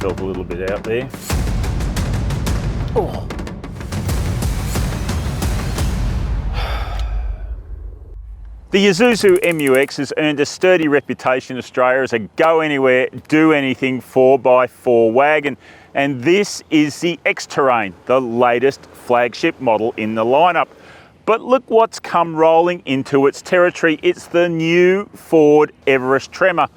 felt a little bit out there. Oh. The Isuzu MU-X has earned a sturdy reputation in Australia as a go anywhere, do anything 4x4 wagon. And this is the X-Terrain, the latest flagship model in the lineup. But look what's come rolling into its territory. It's the new Ford Everest Tremor,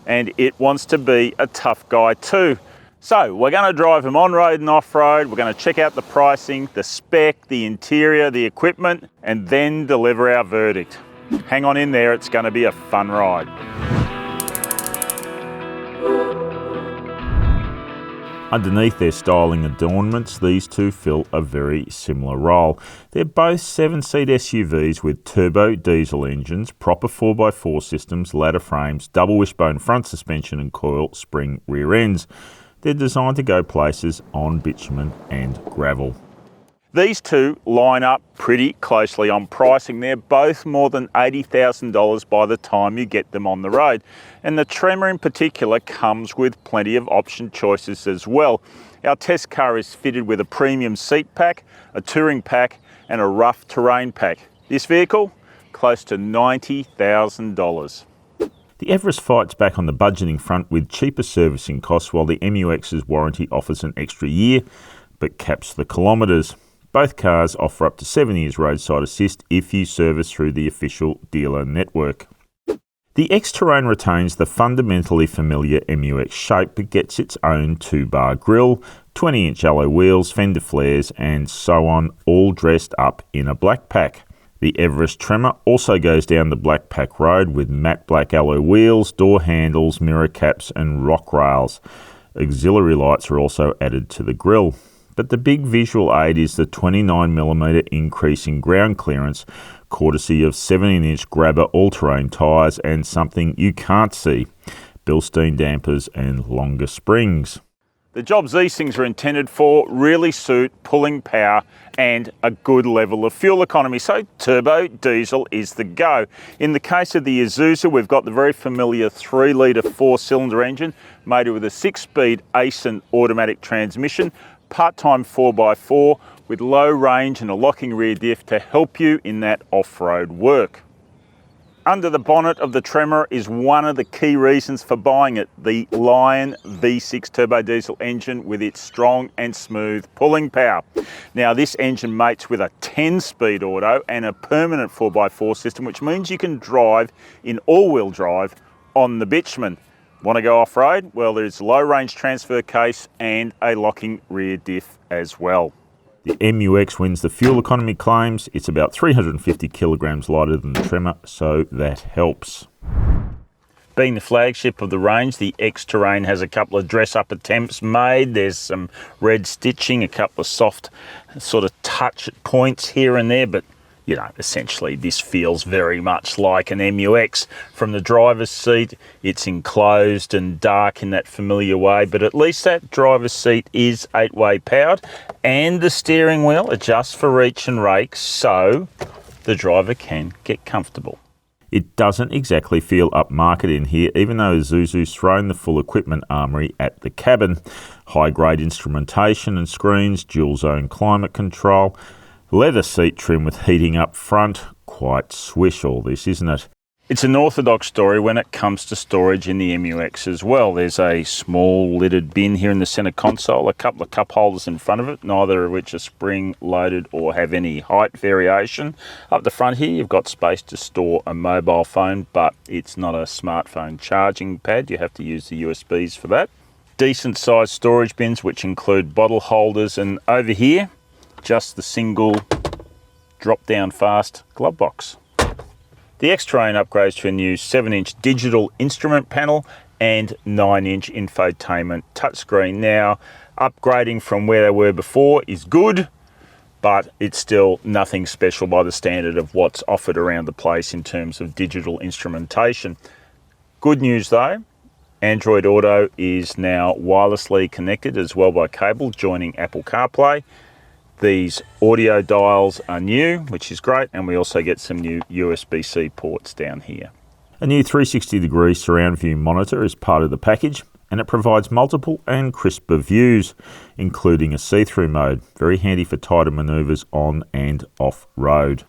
and it wants to be a tough guy too. So we're going to drive them on-road and off-road. We're going to check out the pricing, the spec, the interior, the equipment, and then deliver our verdict. Hang on in there, it's going to be a fun ride. Underneath their styling adornments, these two fill a very similar role. They're both 7-seat SUVs with turbo diesel engines, proper 4x4 systems, ladder frames, double wishbone front suspension and coil spring rear ends. They're designed to go places on bitumen and gravel. These two line up pretty closely on pricing. They're both more than $80,000 by the time you get them on the road. And the Tremor in particular comes with plenty of option choices as well. Our test car is fitted with a premium seat pack, a touring pack and a rough terrain pack. This vehicle, close to $90,000. The Everest fights back on the budgeting front with cheaper servicing costs, while the MU-X's warranty offers an extra year but caps the kilometres. Both cars offer up to 7 years roadside assist if you service through the official dealer network. The X-Terrain retains the fundamentally familiar MU-X shape but gets its own 2-bar grille, 20-inch alloy wheels, fender flares and so on, all dressed up in a black pack. The Everest Tremor also goes down the black pack road with matte black alloy wheels, door handles, mirror caps and rock rails. Auxiliary lights are also added to the grille. But the big visual aid is the 29mm increase in ground clearance, courtesy of 17-inch grabber all-terrain tyres and something you can't see, Bilstein dampers and longer springs. The jobs these things are intended for really suit pulling power and a good level of fuel economy, so turbo diesel is the go. In the case of the Isuzu, we've got the very familiar 3-litre 4-cylinder engine mated with a 6-speed Aisin automatic transmission, part-time 4x4 with low range and a locking rear diff to help you in that off-road work. Under the bonnet of the Tremor is one of the key reasons for buying it, the Lion V6 turbo diesel engine with its strong and smooth pulling power. Now this engine mates with a 10-speed auto and a permanent 4x4 system, which means you can drive in all-wheel drive on the bitumen. Want to go off-road? Well, there's a low-range transfer case and a locking rear diff as well. The MU-X wins the fuel economy claims. It's about 350 kilograms lighter than the Tremor, so that helps. Being the flagship of the range, the X-Terrain has a couple of dress-up attempts made. There's some red stitching, a couple of soft sort of touch points here and there, but you know, essentially this feels very much like an MU-X. From the driver's seat, it's enclosed and dark in that familiar way, but at least that driver's seat is 8-way powered and the steering wheel adjusts for reach and rake so the driver can get comfortable. It doesn't exactly feel upmarket in here, even though Isuzu's thrown the full equipment armoury at the cabin. High-grade instrumentation and screens, dual-zone climate control, leather seat trim with heating up front. Quite swish all this, isn't it? It's an orthodox story when it comes to storage in the MU-X as well. There's a small lidded bin here in the centre console, a couple of cup holders in front of it, neither of which are spring-loaded or have any height variation. Up the front here, you've got space to store a mobile phone, but it's not a smartphone charging pad. You have to use the USBs for that. Decent sized storage bins, which include bottle holders, and over here, just the single drop-down fast glove box. The X-Terrain upgrades to a new 7-inch digital instrument panel and 9-inch infotainment touchscreen. Now, upgrading from where they were before is good, but it's still nothing special by the standard of what's offered around the place in terms of digital instrumentation. Good news though, Android Auto is now wirelessly connected as well by cable, joining Apple CarPlay. These audio dials are new, which is great, and we also get some new USB-C ports down here. A new 360-degree surround view monitor is part of the package, and it provides multiple and crisper views, including a see-through mode, very handy for tighter manoeuvres on and off-road.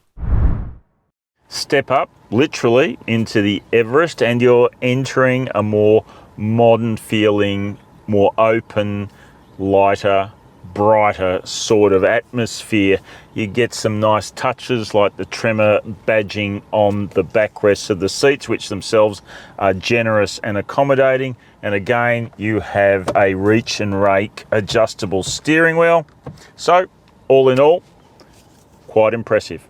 Step up, literally, into the Everest and you're entering a more modern feeling, more open, lighter, brighter sort of atmosphere. You get some nice touches like the Tremor badging on the backrests of the seats, which themselves are generous and accommodating. And again, you have a reach and rake adjustable steering wheel. So, all in all, quite impressive.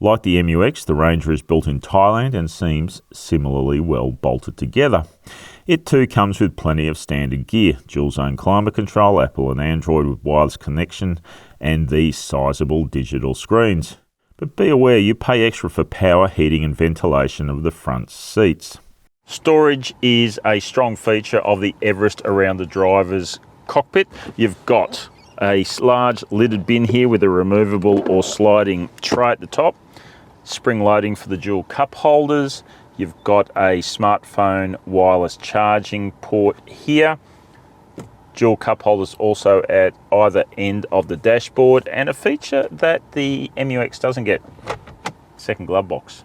Like the MU-X, the Ranger is built in Thailand and seems similarly well bolted together. It too comes with plenty of standard gear, dual zone climate control, Apple and Android with wireless connection, and these sizable digital screens. But be aware you pay extra for power, heating and ventilation of the front seats. Storage is a strong feature of the Everest around the driver's cockpit. You've got a large lidded bin here with a removable or sliding tray at the top. Spring loading for the dual cup holders. You've got a smartphone wireless charging port here. Dual cup holders also at either end of the dashboard, and a feature that the MU-X doesn't get, second glove box.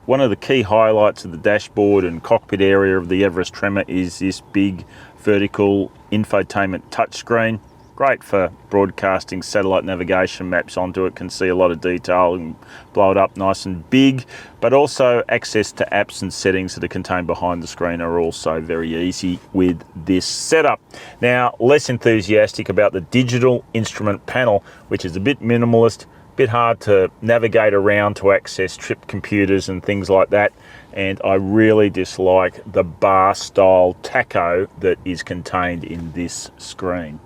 One of the key highlights of the dashboard and cockpit area of the Everest Tremor is this big vertical infotainment touchscreen. Great for broadcasting satellite navigation maps onto it, can see a lot of detail and blow it up nice and big, but also access to apps and settings that are contained behind the screen are also very easy with this setup. Now, less enthusiastic about the digital instrument panel, which is a bit minimalist, a bit hard to navigate around to access trip computers and things like that, and I really dislike the bar style tacho that is contained in this screen.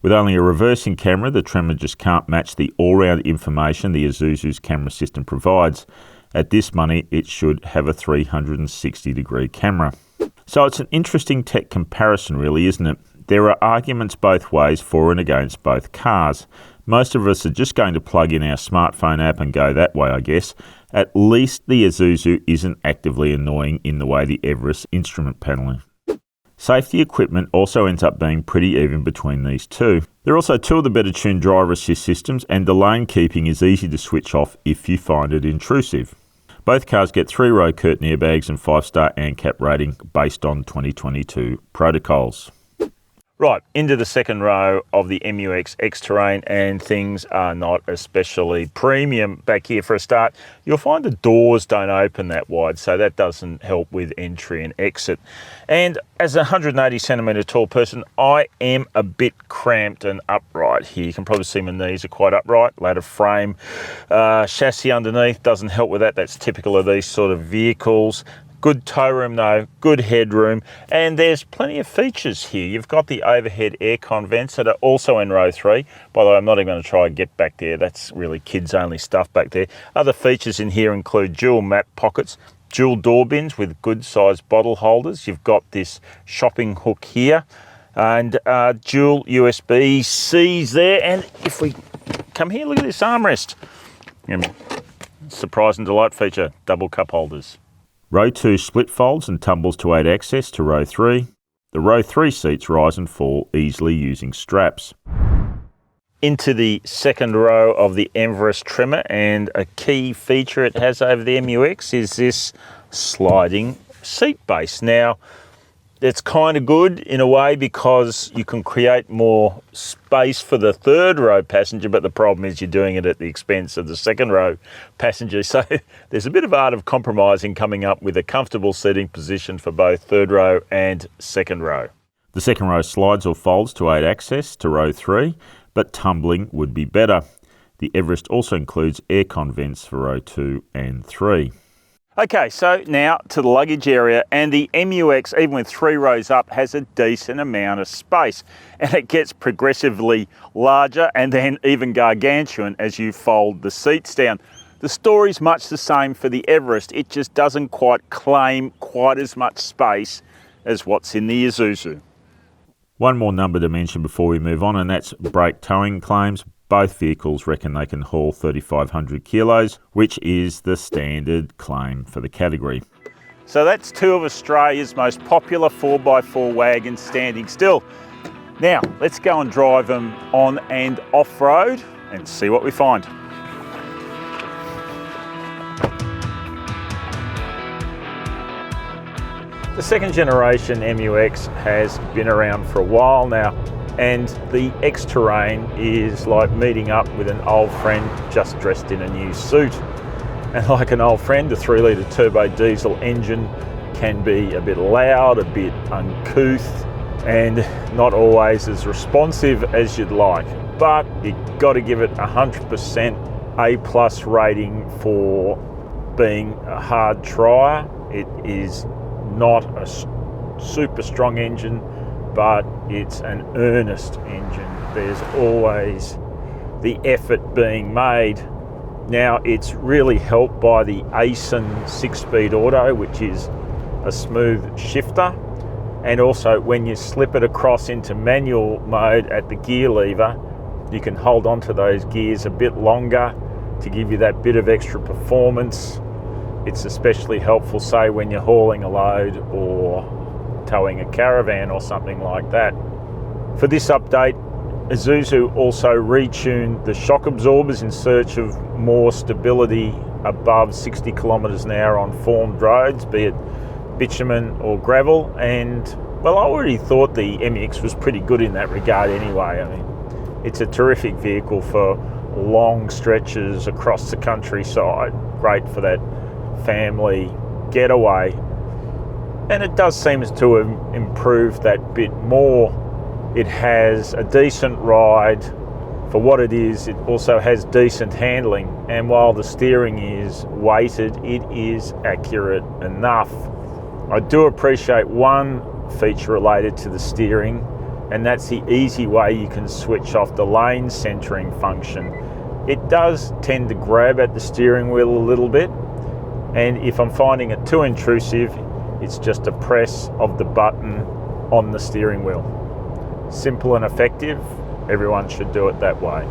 With only a reversing camera, the Tremor just can't match the all-round information the Isuzu's camera system provides. At this money, it should have a 360-degree camera. So it's an interesting tech comparison really, isn't it? There are arguments both ways for and against both cars. Most of us are just going to plug in our smartphone app and go that way, I guess. At least the Isuzu isn't actively annoying in the way the Everest instrument panel is. Safety equipment also ends up being pretty even between these two. There are also two of the better tuned driver assist systems, and the lane keeping is easy to switch off if you find it intrusive. Both cars get 3-row curtain airbags and 5-star ANCAP rating based on 2022 protocols. Right, into the second row of the MU-X X-Terrain, and things are not especially premium back here. For a start, you'll find the doors don't open that wide, so that doesn't help with entry and exit. And as a 180 centimetre tall person, I am a bit cramped and upright here. You can probably see my knees are quite upright. Ladder frame, chassis underneath doesn't help with that. That's typical of these sort of vehicles. Good tow room though, good headroom, and there's plenty of features here. You've got the overhead aircon vents that are also in row 3. By the way, I'm not even going to try and get back there. That's really kids only stuff back there. Other features in here include dual map pockets, dual door bins with good sized bottle holders. You've got this shopping hook here, and dual USB-Cs there. And if we come here, look at this armrest. Surprise and delight feature, double cup holders. Row 2 split folds and tumbles to aid access to row 3. The row 3 seats rise and fall easily using straps. Into the second row of the Everest Tremor, and a key feature it has over the MU-X is this sliding seat base. Now, it's kind of good in a way because you can create more space for the third row passenger, but the problem is you're doing it at the expense of the second row passenger. So there's a bit of art of compromising coming up with a comfortable seating position for both third row and second row. The second row slides or folds to aid access to row 3, but tumbling would be better. The Everest also includes aircon vents for row 2 and 3. Okay, so now to the luggage area, and the MU-X, even with 3 rows up, has a decent amount of space, and it gets progressively larger and then even gargantuan as you fold the seats down. The story's much the same for the Everest, it just doesn't quite claim quite as much space as what's in the Isuzu. One more number to mention before we move on, and that's brake towing claims. Both vehicles reckon they can haul 3,500 kilos, which is the standard claim for the category. So that's two of Australia's most popular 4x4 wagons standing still. Now, let's go and drive them on and off-road and see what we find. The second generation MU-X has been around for a while now, and the X-Terrain is like meeting up with an old friend just dressed in a new suit. And like an old friend, the 3-litre turbo diesel engine can be a bit loud, a bit uncouth, and not always as responsive as you'd like. But you've got to give it 100% A+ rating for being a hard trier. It is not a super strong engine, but it's an earnest engine. There's always the effort being made. Now, it's really helped by the Aisin 6-speed auto, which is a smooth shifter, and also when you slip it across into manual mode at the gear lever, you can hold on to those gears a bit longer to give you that bit of extra performance. It's especially helpful, say, when you're hauling a load or towing a caravan or something like that. For this update, Isuzu also retuned the shock absorbers in search of more stability above 60 kilometres an hour on formed roads, be it bitumen or gravel. And well, I already thought the MU-X was pretty good in that regard anyway. I mean, it's a terrific vehicle for long stretches across the countryside, great for that family getaway, and it does seem to have improved that bit more. It has a decent ride for what it is. It also has decent handling, and while the steering is weighted, it is accurate enough. I do appreciate one feature related to the steering, and that's the easy way you can switch off the lane centering function. It does tend to grab at the steering wheel a little bit, and if I'm finding it too intrusive, it's just a press of the button on the steering wheel. Simple and effective. Everyone should do it that way.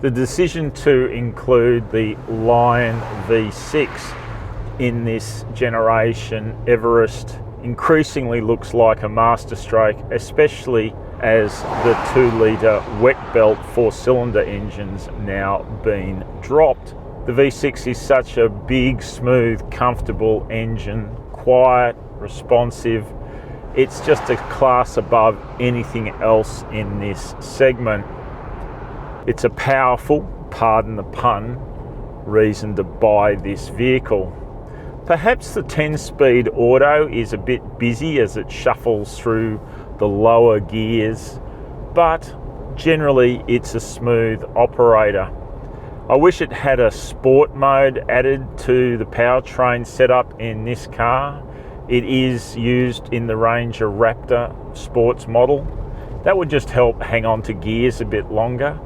The decision to include the Lion V6 in this generation Everest increasingly looks like a masterstroke, especially as the 2-litre wet belt 4-cylinder engine's now been dropped. The V6 is such a big, smooth, comfortable engine, quiet, responsive. It's just a class above anything else in this segment. It's a powerful, pardon the pun, reason to buy this vehicle. Perhaps the 10-speed auto is a bit busy as it shuffles through the lower gears, but generally it's a smooth operator. I wish it had a sport mode added to the powertrain setup in this car. It is used in the Ranger Raptor sports model. That would just help hang on to gears a bit longer,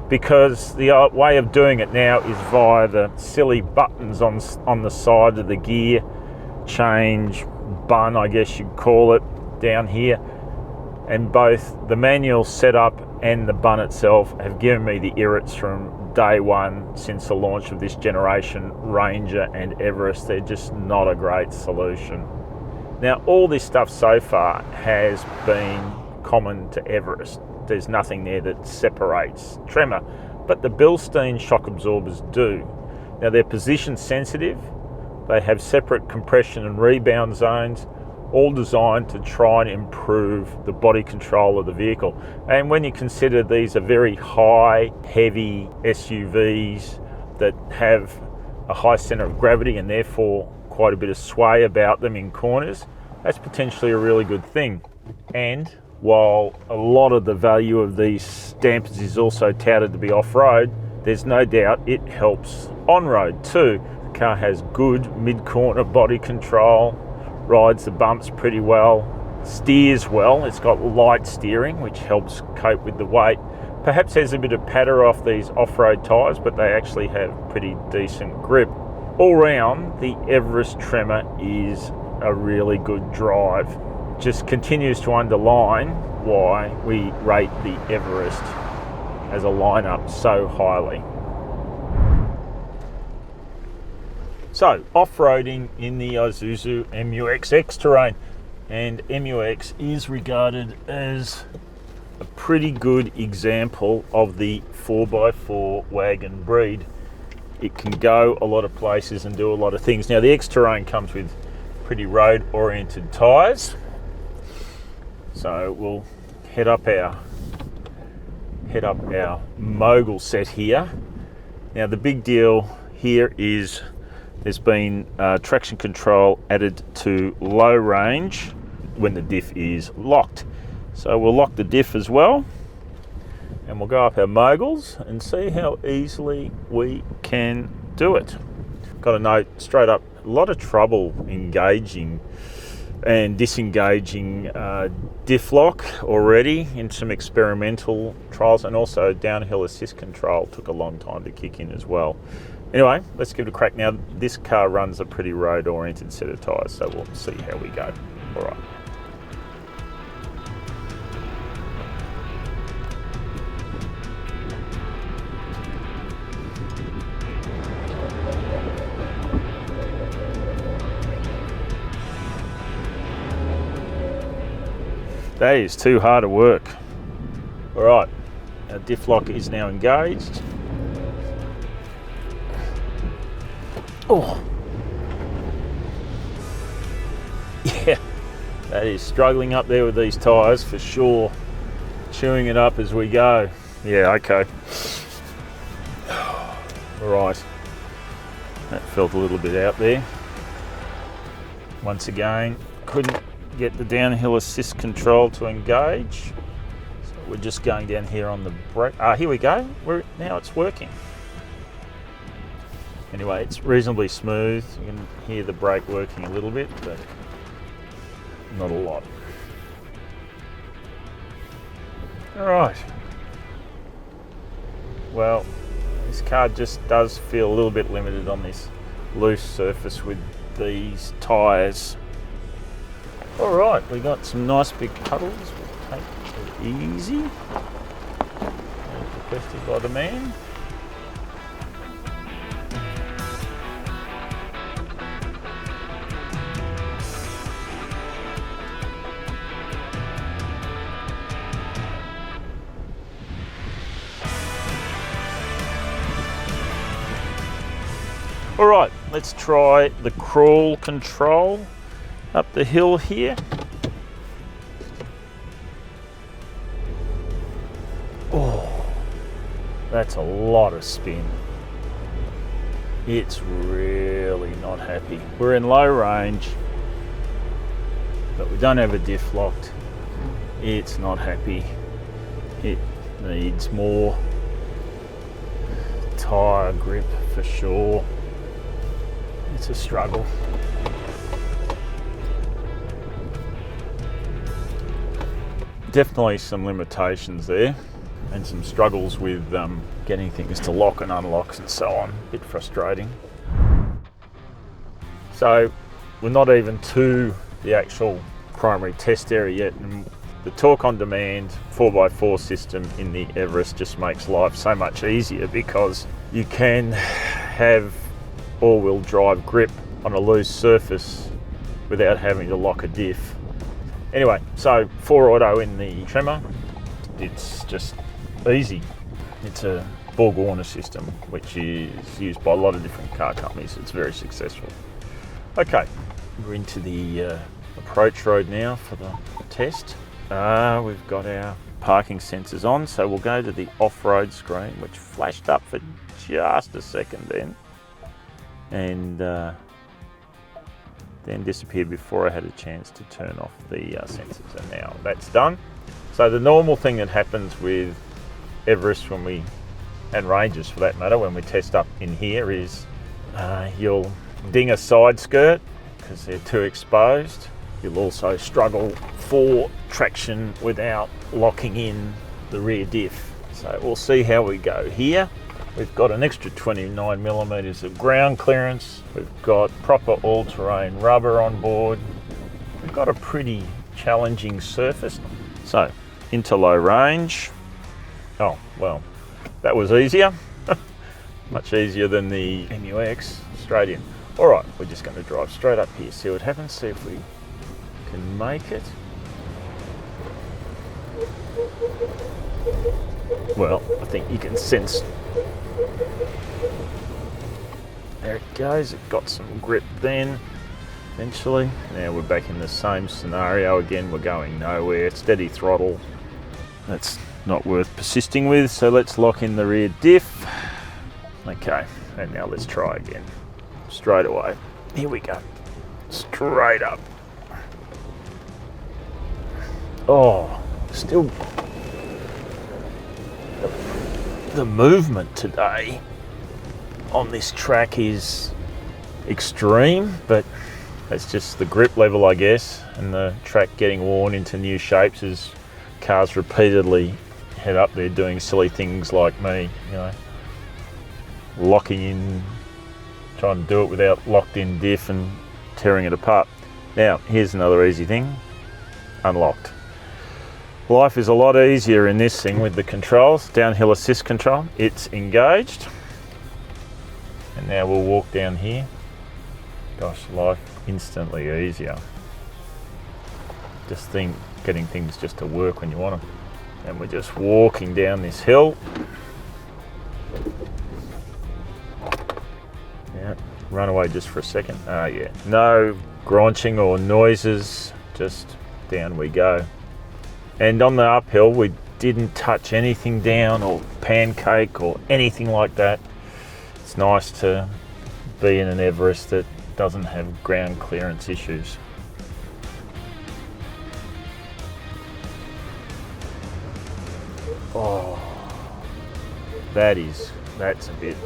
because the way of doing it now is via the silly buttons on the side of the gear change bun, I guess you'd call it, down here. And both the manual setup and the bun itself have given me the irrits from day one since the launch of this generation Ranger and Everest. They're just not a great solution. Now, all this stuff so far has been common to Everest. There's nothing there that separates Tremor, but the Bilstein shock absorbers do. Now, they're position sensitive. They have separate compression and rebound zones, all designed to try and improve the body control of the vehicle. And when you consider these are very high, heavy SUVs that have a high centre of gravity and therefore quite a bit of sway about them in corners, that's potentially a really good thing. And while a lot of the value of these dampers is also touted to be off-road, there's no doubt it helps on-road too. The car has good mid-corner body control, rides the bumps pretty well, steers well. It's got light steering, which helps cope with the weight. Perhaps there's a bit of patter off these off-road tyres, but they actually have pretty decent grip. All round, the Everest Tremor is a really good drive. Just continues to underline why we rate the Everest as a lineup so highly. So, off-roading in the Isuzu MU-X X-Terrain, and MU-X is regarded as a pretty good example of the 4x4 wagon breed. It can go a lot of places and do a lot of things. Now, the X-Terrain comes with pretty road-oriented tyres, so we'll head up our mogul set here. Now, the big deal here is there's been traction control added to low range when the diff is locked. So we'll lock the diff as well, and we'll go up our moguls and see how easily we can do it. Got to note straight up, a lot of trouble engaging and disengaging diff lock already in some experimental trials, and also downhill assist control took a long time to kick in as well. Anyway, let's give it a crack. Now, this car runs a pretty road-oriented set of tyres, so we'll see how we go. All right. That is too hard to work. All right, our diff lock is now engaged. Oh, yeah, that is struggling up there with these tyres for sure. Chewing it up as we go. Yeah, okay. All right, that felt a little bit out there. Once again, couldn't get the downhill assist control to engage. So we're just going down here on the brake. Here we go. Now it's working. Anyway, it's reasonably smooth. You can hear the brake working a little bit, but not a lot. All right. Well, this car just does feel a little bit limited on this loose surface with these tyres. All right, we got some nice big puddles. We'll take it easy. As requested by the man. All right, let's try the crawl control up the hill here. Oh, that's a lot of spin. It's really not happy. We're in low range, but we don't have a diff locked. It's not happy. It needs more tyre grip for sure. It's a struggle. Definitely some limitations there, and some struggles with getting things to lock and unlock and so on. A bit frustrating. So we're not even to the actual primary test area yet, and the torque on demand 4x4 system in the Everest just makes life so much easier because you can have all-wheel drive grip on a loose surface without having to lock a diff. Anyway, so 4Auto in the Tremor, it's just easy. It's a Borg-Warner system, which is used by a lot of different car companies. It's very successful. Okay, we're into the approach road now for the test. We've got our parking sensors on, so we'll go to the off-road screen, which flashed up for just a second then, and then disappeared before I had a chance to turn off the sensors, and now that's done. So the normal thing that happens with Everest and Rangers for that matter, when we test up in here is you'll ding a side skirt because they're too exposed. You'll also struggle for traction without locking in the rear diff. So we'll see how we go here. We've got an extra 29 millimeters of ground clearance. We've got proper all-terrain rubber on board. We've got a pretty challenging surface. So into low range. Oh, well, that was easier. Much easier than the MU-X. Straight in. Alright, we're just going to drive straight up here, see what happens, see if we can make it. Well, I think you can sense. There it goes, it got some grip then, eventually. Now we're back in the same scenario again, we're going nowhere, steady throttle. That's not worth persisting with, so let's lock in the rear diff. Okay, and now let's try again. Straight away. Here we go. Straight up. Oh, still the movement today on this track is extreme, but that's just the grip level, I guess, and the track getting worn into new shapes as cars repeatedly head up there doing silly things like me, you know, locking in, trying to do it without locked in diff and tearing it apart. Now, here's another easy thing, unlocked. Life is a lot easier in this thing with the controls. Downhill assist control, it's engaged. And now we'll walk down here. Gosh, life instantly easier. Just think, getting things just to work when you want them. And we're just walking down this hill. Yeah, run away just for a second. Ah, yeah. No gronching or noises, just down we go. And on the uphill, we didn't touch anything down or pancake or anything like that. It's nice to be in an Everest that doesn't have ground clearance issues. Oh, that's a bit.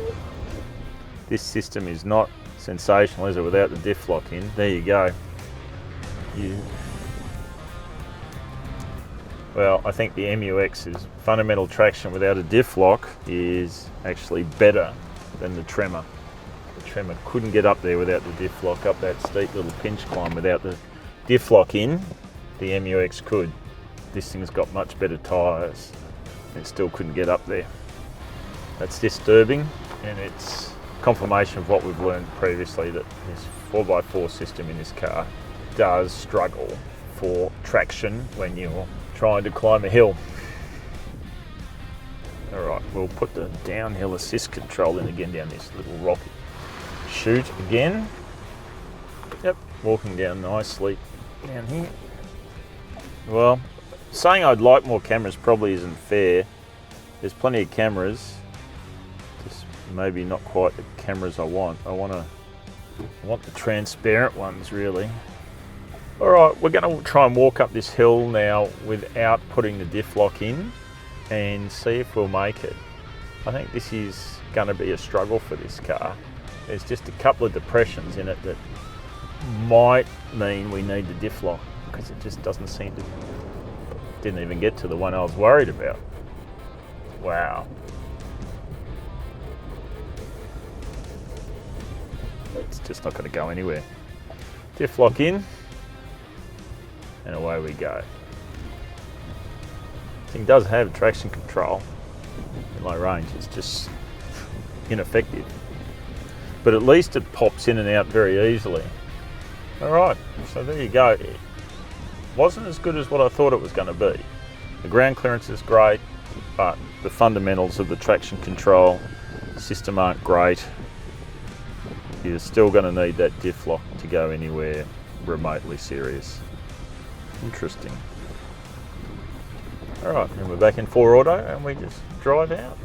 This system is not sensational, is it, without the diff lock in? There you go. Well, I think the MU-X's fundamental traction without a diff lock is actually better than the Tremor. The Tremor couldn't get up there without the diff lock, up that steep little pinch climb without the diff lock in. The MU-X could. This thing's got much better tyres. It still couldn't get up there. That's disturbing, and it's confirmation of what we've learned previously, that this 4x4 system in this car does struggle for traction when you're trying to climb a hill. Alright, we'll put the downhill assist control in again down this little rocky chute again. Yep, walking down nicely down here. Well, saying I'd like more cameras probably isn't fair. There's plenty of cameras, just maybe not quite the cameras I want. I want the transparent ones, really. Alright, we're going to try and walk up this hill now without putting the diff lock in and see if we'll make it. I think this is going to be a struggle for this car. There's just a couple of depressions in it that might mean we need the diff lock, because it just doesn't seem to. Didn't even get to the one I was worried about. Wow. It's just not going to go anywhere. Diff lock in, and away we go. The thing does have traction control in low range, it's just ineffective. But at least it pops in and out very easily. Alright, so there you go. It wasn't as good as what I thought it was going to be. The ground clearance is great, but the fundamentals of the traction control system aren't great. You're still going to need that diff lock to go anywhere remotely serious. Interesting. Alright, and we're back in 4 auto and we just drive out.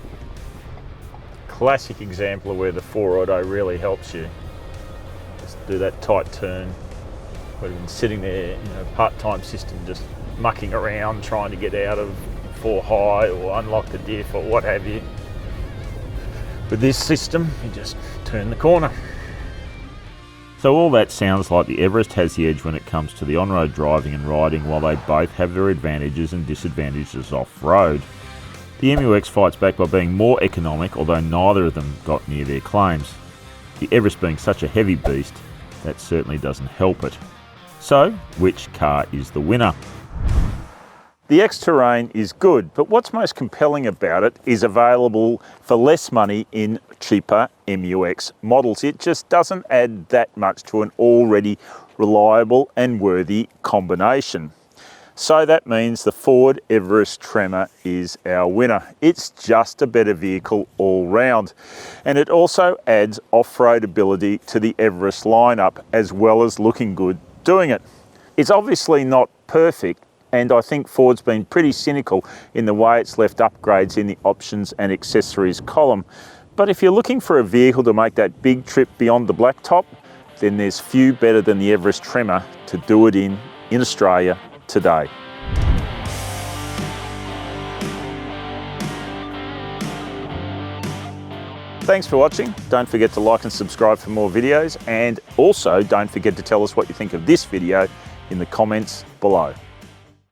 Classic example of where the 4 auto really helps you. Just do that tight turn. We've been sitting there in a part-time system just mucking around trying to get out of 4 high or unlock the diff or what have you. With this system, you just turn the corner. So all that sounds like the Everest has the edge when it comes to the on-road driving and riding, while they both have their advantages and disadvantages off-road. The MU-X fights back by being more economic, although neither of them got near their claims. The Everest being such a heavy beast, that certainly doesn't help it. So, which car is the winner? The X-Terrain is good, but what's most compelling about it is available for less money in cheaper MU-X models. It just doesn't add that much to an already reliable and worthy combination. So that means the Ford Everest Tremor is our winner. It's just a better vehicle all round. And it also adds off-road ability to the Everest lineup, as well as looking good doing it. It's obviously not perfect, and I think Ford's been pretty cynical in the way it's left upgrades in the options and accessories column. But if you're looking for a vehicle to make that big trip beyond the blacktop, then there's few better than the Everest Tremor to do it in Australia today. Thanks for watching. Don't forget to like and subscribe for more videos, and also don't forget to tell us what you think of this video in the comments below.